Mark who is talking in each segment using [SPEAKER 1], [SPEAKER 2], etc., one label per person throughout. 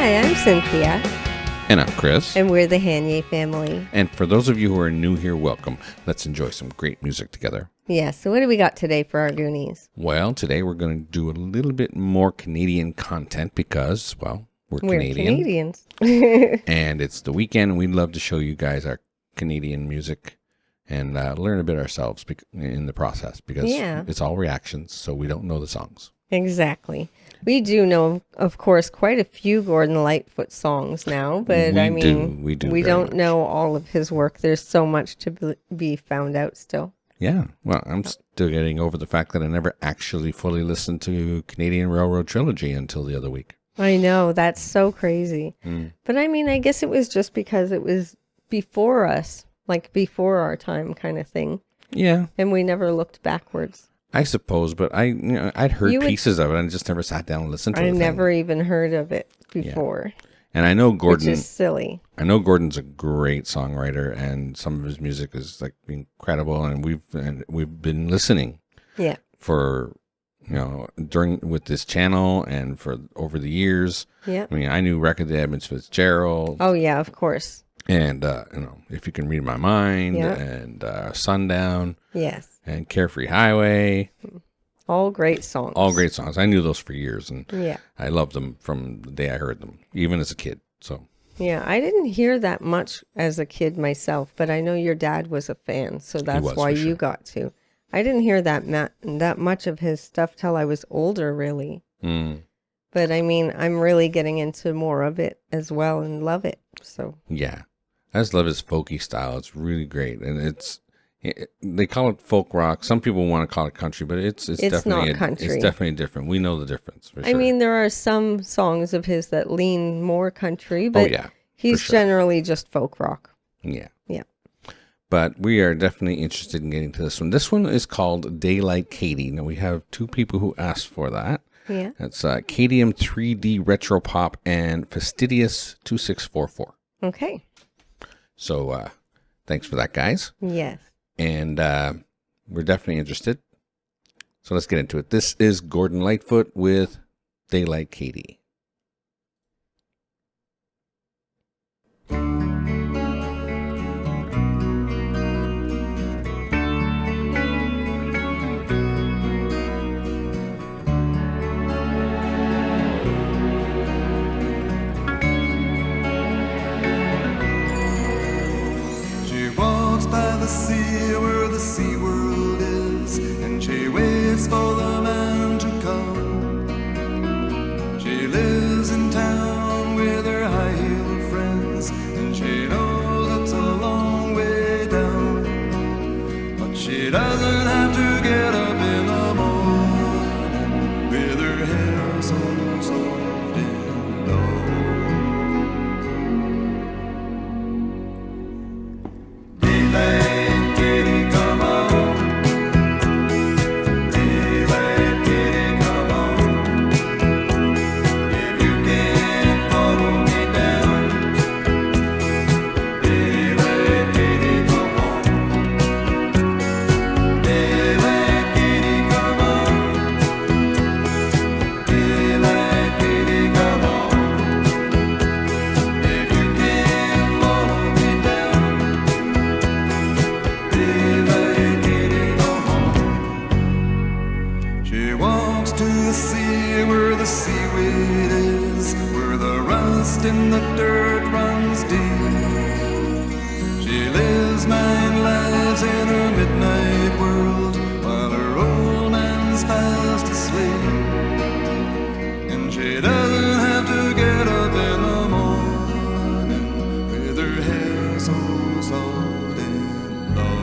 [SPEAKER 1] Hi, I'm Cynthia.
[SPEAKER 2] And I'm Chris.
[SPEAKER 1] And we're the Hanier Family.
[SPEAKER 2] And for those of you who are new here, welcome. Let's enjoy some great music together.
[SPEAKER 1] Yeah, so what do we got today for our Goonies?
[SPEAKER 2] Well, today we're going to do a little bit more Canadian content because, well, we're Canadian.
[SPEAKER 1] Canadians.
[SPEAKER 2] And it's the weekend, and we'd love to show you guys our Canadian music and learn a bit ourselves in the process because it's all reactions, so we don't know the songs.
[SPEAKER 1] Exactly. We do know, of course, quite a few Gordon Lightfoot songs now, but we don't know all of his work. There's so much to be found out still.
[SPEAKER 2] Yeah, well, I'm still getting over the fact that I never actually fully listened to Canadian Railroad Trilogy until the other week.
[SPEAKER 1] I know, that's so crazy. But I guess it was just because it was before us, like before our time kind of thing.
[SPEAKER 2] Yeah.
[SPEAKER 1] And we never looked backwards.
[SPEAKER 2] I suppose, but I'd heard pieces of it and just never sat down and listened to it.
[SPEAKER 1] I never even heard of it before.
[SPEAKER 2] Yeah. And I know Gordon,
[SPEAKER 1] which is silly.
[SPEAKER 2] I know Gordon's a great songwriter, and some of his music is like incredible. And we've been listening. Yeah. For with this channel and for over the years. Yeah. I mean, I knew Record the Edmonds Fitzgerald.
[SPEAKER 1] Oh yeah, of course.
[SPEAKER 2] And If You Can Read My Mind and Sundown. Yes. And Carefree Highway.
[SPEAKER 1] All great songs.
[SPEAKER 2] All great songs. I knew those for years, and I loved them from the day I heard them, even as a kid. So
[SPEAKER 1] yeah, I didn't hear that much as a kid myself, but I know your dad was a fan, so that's why you got to. I didn't hear that much of his stuff till I was older, really. But I'm really getting into more of it as well and love it. So
[SPEAKER 2] yeah, I just love his folky style. It's really great, and they call it folk rock. Some people want to call it country, but it's definitely
[SPEAKER 1] not country.
[SPEAKER 2] It's definitely different. We know the difference. For sure.
[SPEAKER 1] There are some songs of his that lean more country, but he's generally just folk rock.
[SPEAKER 2] Yeah.
[SPEAKER 1] Yeah.
[SPEAKER 2] But we are definitely interested in getting to this one. This one is called Daylight Katy. Now, we have two people who asked for that. Yeah. That's KDM 3D Retro Pop and Fastidious 2644.
[SPEAKER 1] Okay.
[SPEAKER 2] So thanks for that, guys.
[SPEAKER 1] Yes.
[SPEAKER 2] And we're definitely interested. So let's get into it. This is Gordon Lightfoot with Daylight Katy.
[SPEAKER 3] The sea where the sea world is, and she waits for the man to come. She lives in town with her high-heeled friends, and she knows it's a long way down, but she doesn't have to get up in the morning with her hair so soft and low. In the dirt runs deep. She lives 9 lives in her midnight world while her old man's fast asleep. And she doesn't have to get up in the morning with her hair so soft and low.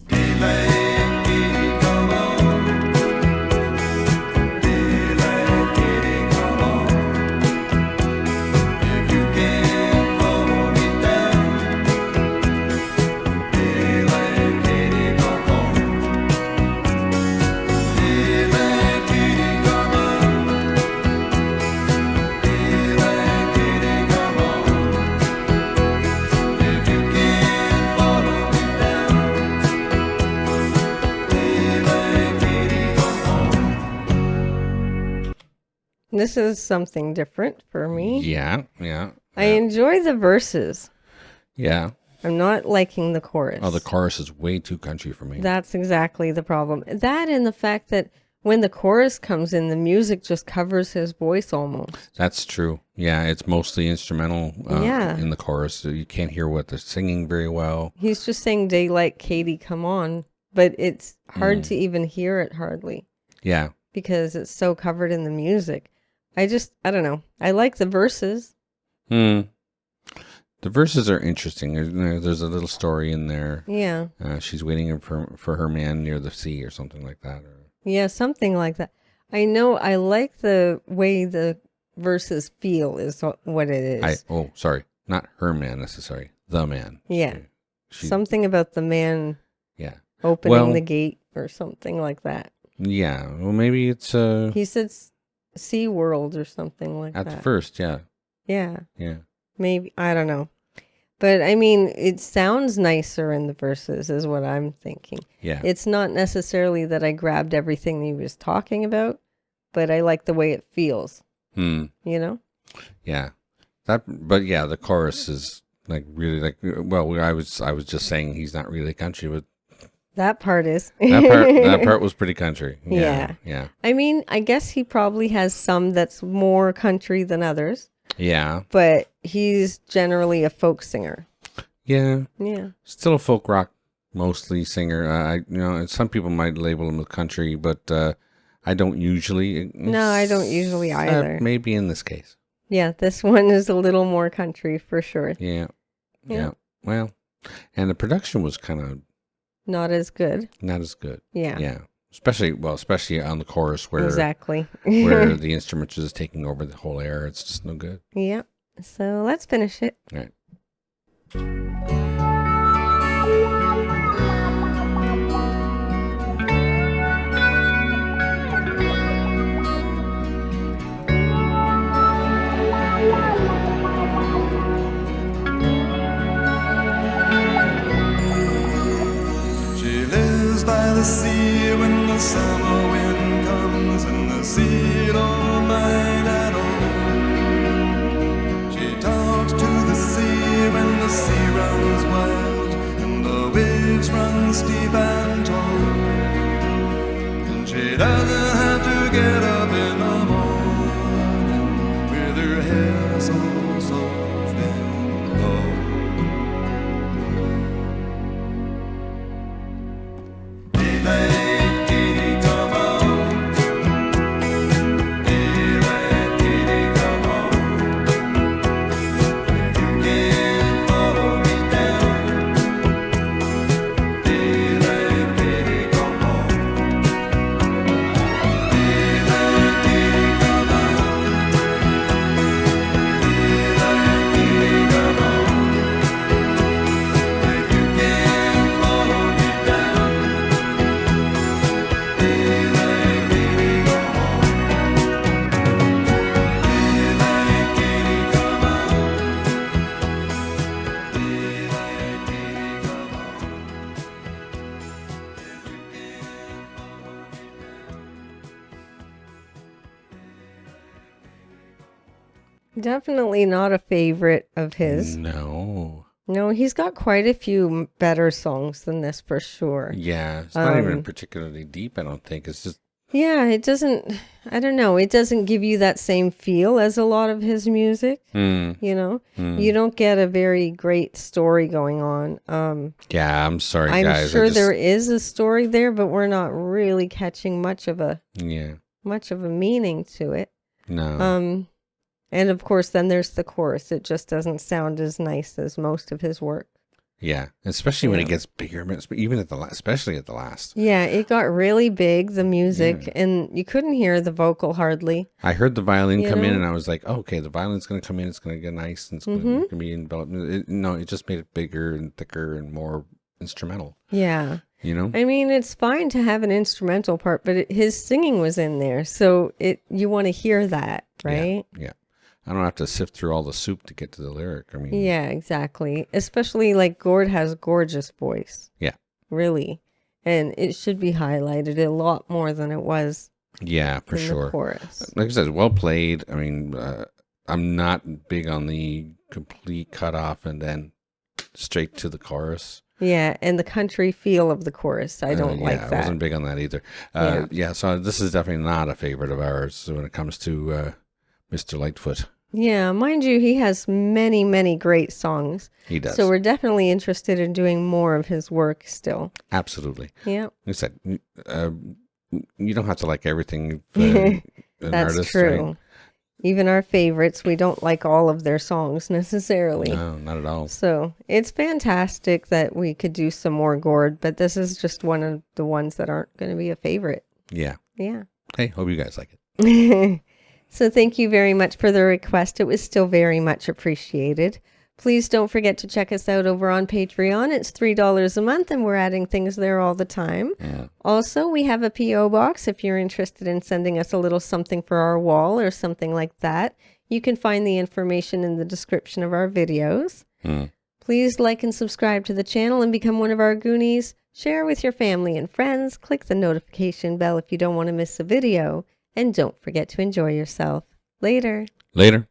[SPEAKER 3] Daylight, Katy, come on. If you can
[SPEAKER 1] this is something different for me.
[SPEAKER 2] Yeah.
[SPEAKER 1] I enjoy the verses.
[SPEAKER 2] Yeah.
[SPEAKER 1] I'm not liking the chorus.
[SPEAKER 2] Oh, the chorus is way too country for me.
[SPEAKER 1] That's exactly the problem. That and the fact that when the chorus comes in, the music just covers his voice almost.
[SPEAKER 2] That's true. Yeah, it's mostly instrumental in the chorus. So you can't hear what they're singing very well. He's
[SPEAKER 1] just saying, daylight, Katy, come on. But it's hard to even hear it hardly.
[SPEAKER 2] Yeah.
[SPEAKER 1] Because it's so covered in the music. I don't know. I like the verses.
[SPEAKER 2] The verses are interesting. There's a little story in there.
[SPEAKER 1] Yeah.
[SPEAKER 2] She's waiting for her man near the sea or something like that.
[SPEAKER 1] Yeah, something like that. I know. I like the way the verses feel is what it is.
[SPEAKER 2] Sorry. Not her man necessarily. The man.
[SPEAKER 1] Yeah. Something about the man opening the gate or something like that.
[SPEAKER 2] Yeah. Well, maybe it's...
[SPEAKER 1] He said Sea World or something like that.
[SPEAKER 2] At first, yeah.
[SPEAKER 1] Yeah.
[SPEAKER 2] Yeah.
[SPEAKER 1] Maybe. I don't know. But I mean, it sounds nicer in the verses is what I'm thinking.
[SPEAKER 2] Yeah.
[SPEAKER 1] It's not necessarily that I grabbed everything he was talking about, but I like the way it feels. You know?
[SPEAKER 2] Yeah. The chorus is like really like, well, I was just saying he's not really country, but
[SPEAKER 1] that part is.
[SPEAKER 2] that part was pretty country. Yeah.
[SPEAKER 1] I mean, I guess he probably has some that's more country than others.
[SPEAKER 2] Yeah.
[SPEAKER 1] But he's generally a folk singer.
[SPEAKER 2] Yeah.
[SPEAKER 1] Yeah.
[SPEAKER 2] Still a folk rock, mostly singer. Some people might label him a country, but I don't usually.
[SPEAKER 1] No, I don't usually either.
[SPEAKER 2] Maybe in this case.
[SPEAKER 1] Yeah, this one is a little more country for sure.
[SPEAKER 2] Yeah. Well, and the production was kind of
[SPEAKER 1] not as good.
[SPEAKER 2] Not as good.
[SPEAKER 1] Yeah.
[SPEAKER 2] Yeah. Especially on the chorus where
[SPEAKER 1] where
[SPEAKER 2] the instrument is taking over the whole air. It's just no good.
[SPEAKER 1] Yeah. So let's finish it.
[SPEAKER 2] All right.
[SPEAKER 3] She lives by the sea when the summer wind comes and the sea don't mind at all. She talks to the sea when the sea runs wild and the waves run steep and tall. And she doesn't have to get up in the morning with her hair so soft and low. Daylight, Katy, come on. Daylight, Katy, come on. If you can't follow me down. Daylight, Katy, come on. Daylight, Katy, come on. Daylight, Katy, come on. If you can't follow me down. Daylight, Katy, come on. Daylight, Katy, come on. Daylight, Katy, come on. If you can't follow me down.
[SPEAKER 1] Definitely not a favorite of his. No, he's got quite a few better songs than this for sure.
[SPEAKER 2] Yeah, it's not even particularly deep, I don't think. It's just...
[SPEAKER 1] Yeah, it doesn't, I don't know, it doesn't give you that same feel as a lot of his music, you know? You don't get a very great story going on.
[SPEAKER 2] Yeah, I'm sorry,
[SPEAKER 1] I'm
[SPEAKER 2] guys.
[SPEAKER 1] sure there is a story there, but we're not really catching much of a meaning to it.
[SPEAKER 2] No.
[SPEAKER 1] And of course, then there's the chorus. It just doesn't sound as nice as most of his work.
[SPEAKER 2] Yeah, especially when it gets bigger, even especially at the last.
[SPEAKER 1] Yeah, it got really big, the music, and you couldn't hear the vocal hardly.
[SPEAKER 2] I heard the violin come in, and I was like, oh, okay, the violin's going to come in, it's going to get nice, and it's going to be enveloped. It just made it bigger and thicker and more instrumental.
[SPEAKER 1] Yeah.
[SPEAKER 2] You know?
[SPEAKER 1] I mean, it's fine to have an instrumental part, but his singing was in there, so you want to hear that, right?
[SPEAKER 2] Yeah. I don't have to sift through all the soup to get to the lyric. I mean,
[SPEAKER 1] yeah, exactly. Especially like Gord has a gorgeous voice.
[SPEAKER 2] Yeah.
[SPEAKER 1] Really. And it should be highlighted a lot more than it was
[SPEAKER 2] Yeah, for sure.
[SPEAKER 1] The chorus.
[SPEAKER 2] Like I said, well played. I mean, I'm not big on the complete cutoff and then straight to the chorus.
[SPEAKER 1] Yeah, and the country feel of the chorus. I don't like that.
[SPEAKER 2] I wasn't big on that either. So this is definitely not a favorite of ours when it comes to Mr. Lightfoot.
[SPEAKER 1] Yeah, mind you, he has many, many great songs.
[SPEAKER 2] He does.
[SPEAKER 1] So we're definitely interested in doing more of his work still.
[SPEAKER 2] Absolutely.
[SPEAKER 1] Yeah.
[SPEAKER 2] Like I said, you don't have to like everything. An
[SPEAKER 1] That's
[SPEAKER 2] artist,
[SPEAKER 1] true.
[SPEAKER 2] Right?
[SPEAKER 1] Even our favorites, we don't like all of their songs necessarily.
[SPEAKER 2] No, not at all.
[SPEAKER 1] So it's fantastic that we could do some more Gord, but this is just one of the ones that aren't going to be a favorite.
[SPEAKER 2] Yeah.
[SPEAKER 1] Yeah.
[SPEAKER 2] Hey, hope you guys like it.
[SPEAKER 1] So thank you very much for the request. It was still very much appreciated. Please don't forget to check us out over on Patreon. It's $3 a month, and we're adding things there all the time. Yeah. Also, we have a P.O. box if you're interested in sending us a little something for our wall or something like that. You can find the information in the description of our videos. Please like and subscribe to the channel and become one of our Goonies. Share with your family and friends. Click the notification bell if you don't want to miss a video. And don't forget to enjoy yourself. Later.
[SPEAKER 2] Later.